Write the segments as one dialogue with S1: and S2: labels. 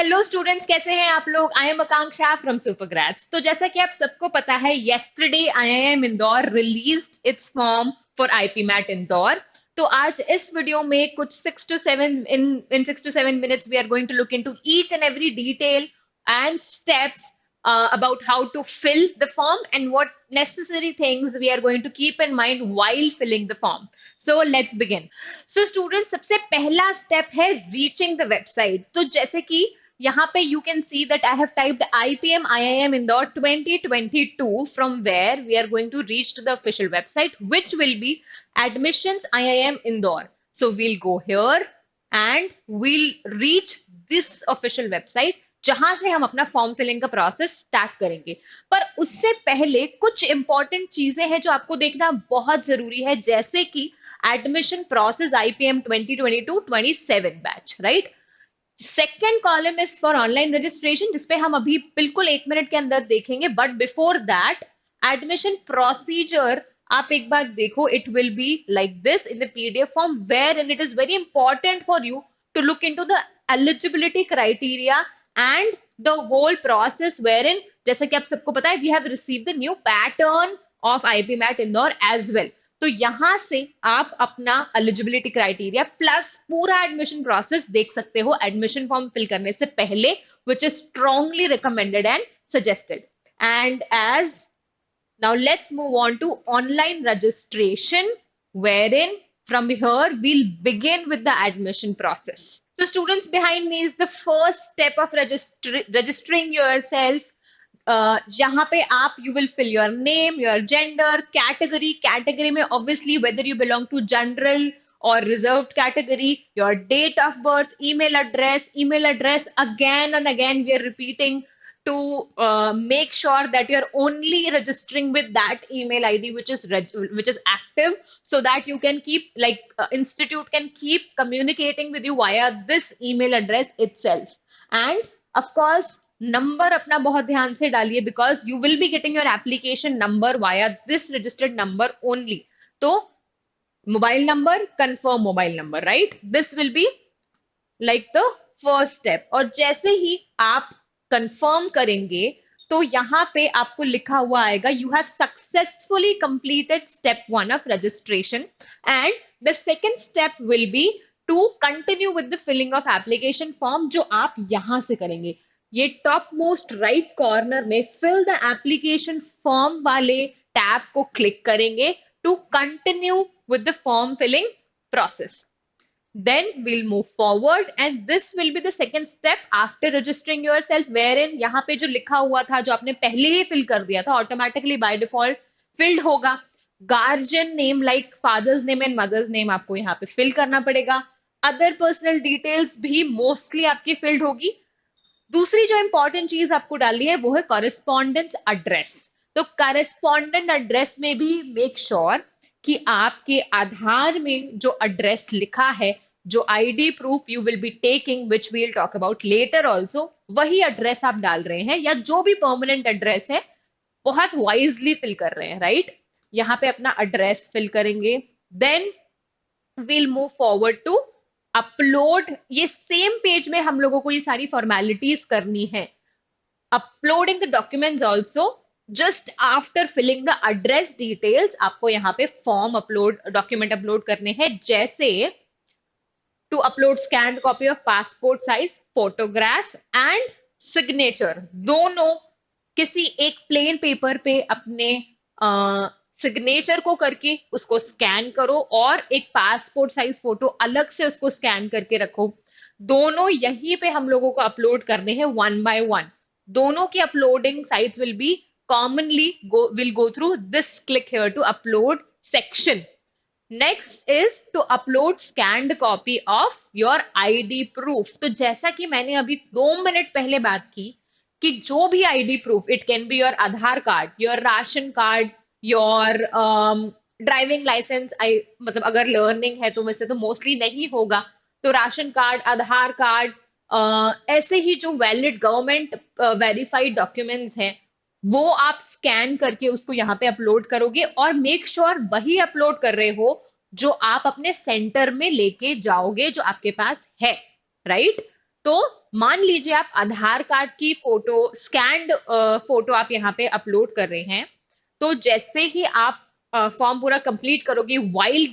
S1: Hello students, कैसे हैं आप लोग। I am Akanksha from Supergrads. तो जैसा कि आप सबको पता है, yesterday IIM Indore released its form for IPMAT Indore. तो आज इस वीडियो में कुछ 6 to 7 minutes we are going to look into each and every detail and steps about how to fill the form and what necessary things we are going to keep in mind while filling the form. So let's begin. So students, सबसे पहला step है reaching the website. तो जैसे कि यहाँ पे you can see that I have typed IPM IIM Indore 2022, from where we are going to reach to the official website, which will be Admissions IIM Indore. So we'll go here and we'll reach this official website जहां से हम अपना form filling का process start करेंगे। पर उससे पहले कुछ इंपॉर्टेंट चीजें हैं जो आपको देखना बहुत जरूरी है, जैसे कि admission process IPM 2022-27 batch, right. Second column is for online registration, जिसपे हम अभी बिल्कुल 1 मिनट के अंदर देखेंगे। But before that, admission procedure आप एक बार देखो, it will be like this in the PDF form, where and it is very important for you to look into the eligibility criteria and the whole process wherein, जैसे कि आप सबको पता है, we have received the new pattern of IP MAT Indore as well। तो यहां से आप अपना एलिजिबिलिटी क्राइटेरिया प्लस पूरा एडमिशन प्रोसेस देख सकते हो एडमिशन फॉर्म फिल करने से पहले, which is strongly recommended and suggested। And as now, let's move on to online registration, wherein from here we'll begin with the admission process. So, students, behind me is the first step of registering yourself. जहाँ पे आप you will fill your name, your gender, category में obviously whether you belong to general or reserved category, your date of birth, email address again and again we are repeating to make sure that you're only registering with that email ID which is active, so that you can keep institute can keep communicating with you via this email address itself। And of course, number अपना बहुत ध्यान से डालिए, because you will be getting your application number via this registered number only. तो mobile number, confirm mobile number, right, this will be like the first step. और जैसे ही आप confirm करेंगे तो यहाँ पे आपको लिखा हुआ आएगा, you have successfully completed step 1 of registration, and the second step will be to continue with the filling of application form, जो आप यहां से करेंगे। ये टॉप मोस्ट राइट कॉर्नर में फिल द एप्लीकेशन फॉर्म वाले टैब को क्लिक करेंगे to continue with the form filling process. Then we'll move forward, and this will be the second step after registering yourself, wherein यहाँ पे जो लिखा हुआ था, जो आपने पहले ही फिल कर दिया था, ऑटोमेटिकली बाय डिफॉल्ट फिल्ड होगा। Guardian name like father's name and mother's name आपको यहाँ पे फिल करना पड़ेगा। अदर पर्सनल डिटेल्स भी मोस्टली आपकी फिल्ड होगी। दूसरी जो इंपॉर्टेंट चीज आपको डालनी है वो है कॉरेस्पॉन्डेंस एड्रेस। तो कॉरेस्पॉन्डेंट एड्रेस में भी मेक श्योर कि आपके आधार में जो एड्रेस लिखा है, जो ID proof you will be taking, which we will talk about later also, वही एड्रेस आप डाल रहे हैं, या जो भी परमानेंट एड्रेस है बहुत वाइजली फिल कर रहे हैं, राइट। यहाँ पे अपना एड्रेस फिल करेंगे। Then we'll move forward to upload. ये सेम पेज में हम लोगों को ये सारी फॉर्मेलिटीज करनी है। Uploading the documents also, just after filling the address details आपको यहाँ पे फॉर्म अपलोड, डॉक्यूमेंट अपलोड करने हैं, जैसे to upload scan copy of passport size photograph and signature. दोनों किसी एक प्लेन पेपर पे अपने सिग्नेचर को करके उसको स्कैन करो, और एक पासपोर्ट साइज फोटो अलग से उसको स्कैन करके रखो। दोनों यहीं पे हम लोगों को अपलोड करने हैं वन बाय वन। दोनों की uploading sites will be commonly will go through this click here to upload section. Next is to upload scanned copy of your ID proof। तो जैसा कि मैंने अभी 2 मिनट पहले बात की कि जो भी ID proof, it can be your Aadhaar card, your ration card, your driving licence, मतलब अगर लर्निंग है तो वैसे तो मोस्टली नहीं होगा, तो राशन कार्ड, आधार कार्ड, ऐसे ही जो वैलिड गवर्नमेंट वेरीफाइड डॉक्यूमेंट्स हैं वो आप स्कैन करके उसको यहाँ पे अपलोड करोगे, और मेक श्योर वही अपलोड कर रहे हो जो आप अपने सेंटर में लेके जाओगे, जो आपके पास है, राइट। तो मान लीजिए आप आधार कार्ड की फोटो, स्कैन्ड फोटो आप यहाँ पे अपलोड कर रहे हैं, तो जैसे ही आप फॉर्म पूरा कंप्लीट करोगे, while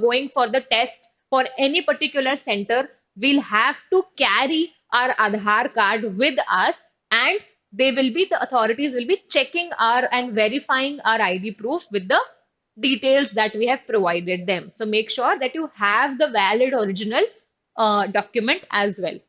S1: going for the test for any particular center, we'll have to carry our Aadhaar card with us, and the authorities will be checking our and verifying our ID proof with the details that we have provided them. So make sure that you have the valid original document as well.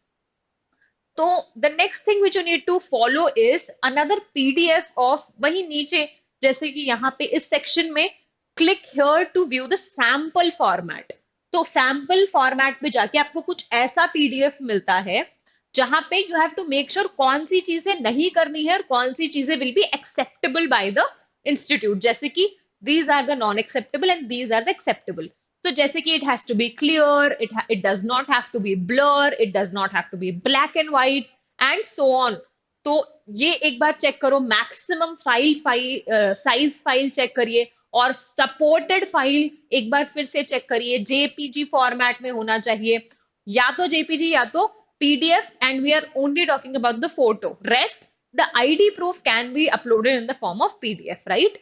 S1: तो the next thing which you need to follow is another PDF of, वही नीचे जैसे कि यहाँ पे इस section में click here to view the sample format. तो सैंपल फॉर्मेट पे जाके आपको कुछ ऐसा पीडीएफ मिलता है जहां पे you have to make sure कौन सी चीजें नहीं करनी है और कौन सी चीजें will be acceptable by the institute, जैसे कि these are the non acceptable and these are the acceptable. So जैसे कि it has to be clear, it does not have to be blur, it does not have to be black and white and so on. तो ये एक बार check करो, maximum size file check करिए, और supported file एक बार फिर से check करिए, जेपीजी फॉर्मेट में होना चाहिए, या तो जेपीजी या तो PDF, and we are only talking about the photo, rest the ID proof can be uploaded in the form of PDF, right?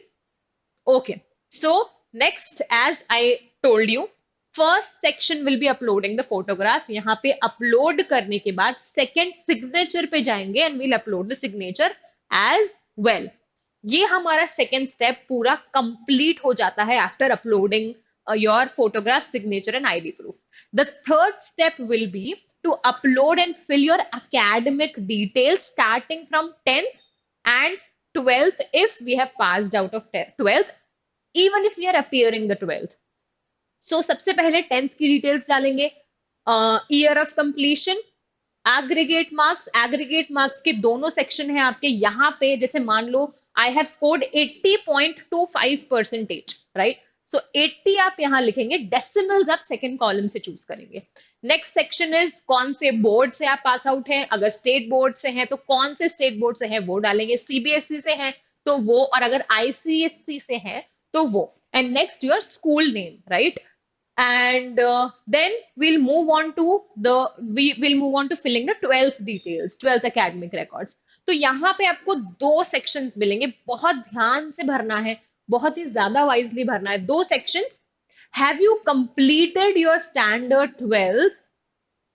S1: Okay, so next, as I told you, first section will be uploading the photograph. यहाँ पे upload करने के बाद second signature पे जाएंगे and we'll upload the signature as well. ये हमारा second step पूरा complete हो जाता है after uploading your photograph, signature and ID proof. The third step will be to upload and fill your academic details starting from 10th and 12th if we have passed out of 12th, even if we are appearing the 12th. So सबसे पहले 10th की details डालेंगे, year of completion, aggregate marks के दोनों section है आपके। यहाँ पे जैसे मान लो आई हैव स्कोर्ड 80.25%, राइट? सो 80 आप यहाँ लिखेंगे, डेसिमल्स आप सेकंड कॉलम से चूज करेंगे। नेक्स्ट सेक्शन इज कौन से बोर्ड से आप पास आउट हैं, अगर स्टेट बोर्ड से हैं तो कौन से स्टेट बोर्ड से हैं वो डालेंगे, सीबीएसई से हैं तो वो, और अगर आईसीएससी से है तो वो, and next your school name, right? And then we'll move on to filling the 12th details, 12th academic records. तो यहाँ पे आपको दो sections मिलेंगे, बहुत ध्यान से भरना है, बहुत ही ज्यादा wisely भरना है। दो sections, have you completed your standard 12th?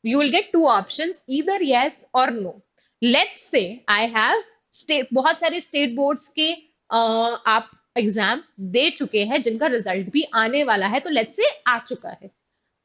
S1: You will get two options, either yes or no. Let's say I have बहुत सारे state boards के आप एग्जाम दे चुके हैं जिनका रिजल्ट भी आने वाला है, तो लेट्स से आ चुका है,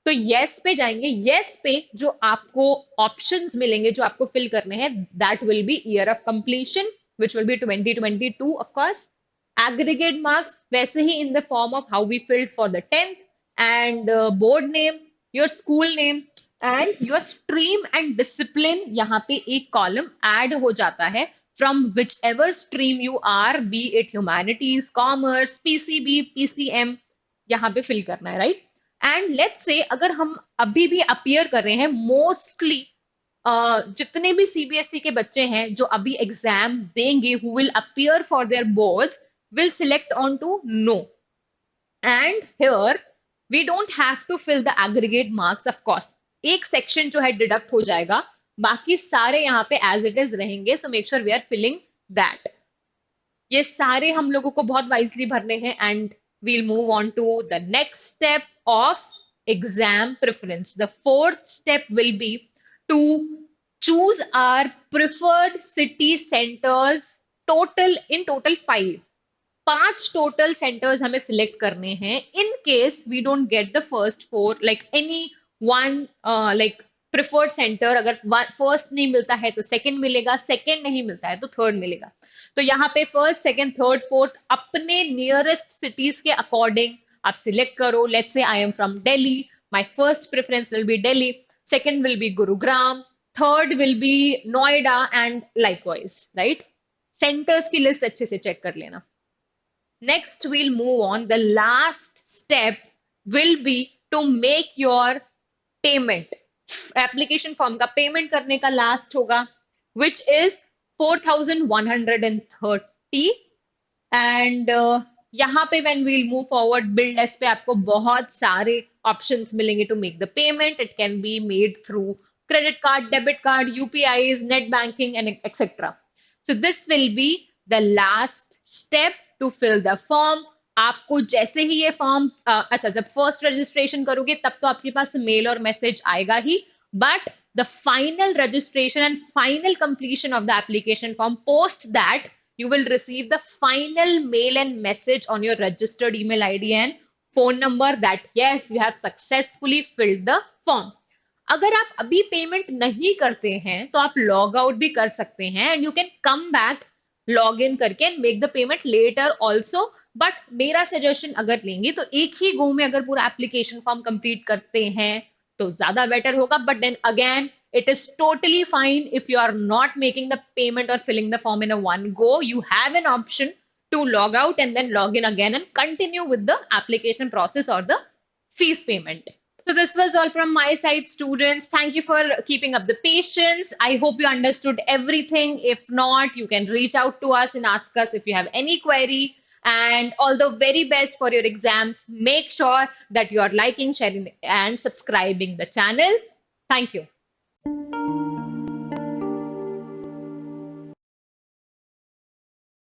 S1: तो यस पे जाएंगे। यस पे जो आपको ऑप्शंस मिलेंगे जो आपको फिल करने हैं, that will be year of completion which will be 2022 of course, aggregate marks वैसे ही in the form of how we filled for the 10th, and board name, your school name and your stream and discipline. यहाँ पे एक column add हो जाता है, from whichever stream you are, be it humanities, commerce, PCB, PCM, यहाँ पे fill करना है, राइट? एंड लेट्स से अगर हम अभी भी अपीयर कर रहे हैं, मोस्टली जितने भी सीबीएसई के बच्चे हैं जो अभी एग्जाम देंगे, who will appear for their boards, will select on to no. And here we don't have to fill the aggregate marks, of course. एक सेक्शन जो है डिडक्ट हो जाएगा, बाकी सारे यहाँ पे एज इट इज रहेंगे, so make sure we are filling that. ये सारे हम लोगों को बहुत वाइजली भरने हैं, and we'll move on to the next step of exam preference. The fourth step will be to choose our preferred city centres, total 5 total centres हमें select करने हैं, in case we don't get the first 4, like any one, like preferred centre, अगर first नहीं मिलता है तो second मिलेगा, second नहीं मिलता है तो थर्ड मिलेगा। तो यहाँ पे फर्स्ट, सेकंड, थर्ड, फोर्थ अपने नियरेस्ट सिटीज के अकॉर्डिंग आप सिलेक्ट करो। Let's say I am from Delhi, my first preference will be Delhi, second will be Gurugram, third will be Noida and likewise, right? Centres की लिस्ट अच्छे से चेक कर लेना। Next we'll move on, the last step will be to make your payment. Application form का payment करने का last होगा, which is 4130, and यहाँ पे when we'll move forward, BillDesk पे आपको बहुत सारे ऑप्शंस मिलेंगे to make the payment. It can be made through credit card, debit card, UPIs, net banking, and etc. So this will be the last step to fill the form. आपको जैसे ही ये form अच्छा जब first registration करोगे तब तो आपके पास mail और मैसेज आएगा ही but the final registration and final completion of the application form post that you will receive the final mail and message on your registered email ID and phone number that yes you have successfully filled the form. अगर आप अभी payment नहीं करते हैं तो आप log out भी कर सकते हैं and you can come back log in करके and make the payment later also. But मेरा सजेशन अगर लेंगे तो एक ही गो में अगर पूरा एप्लीकेशन फॉर्म कंप्लीट करते हैं तो ज्यादा बेटर होगा. But then again it is totally fine if you are not making the payment or filling the form in a one go. You have an option to log out and then log in again and continue with the application process or the fees payment. So this was all from my side, students. Thank you for keeping up the patience. I hope you understood everything. If not, you can reach out to us and ask us if you have any query. And all the very best for your exams. Make sure that you are liking, sharing, and subscribing the channel. Thank you.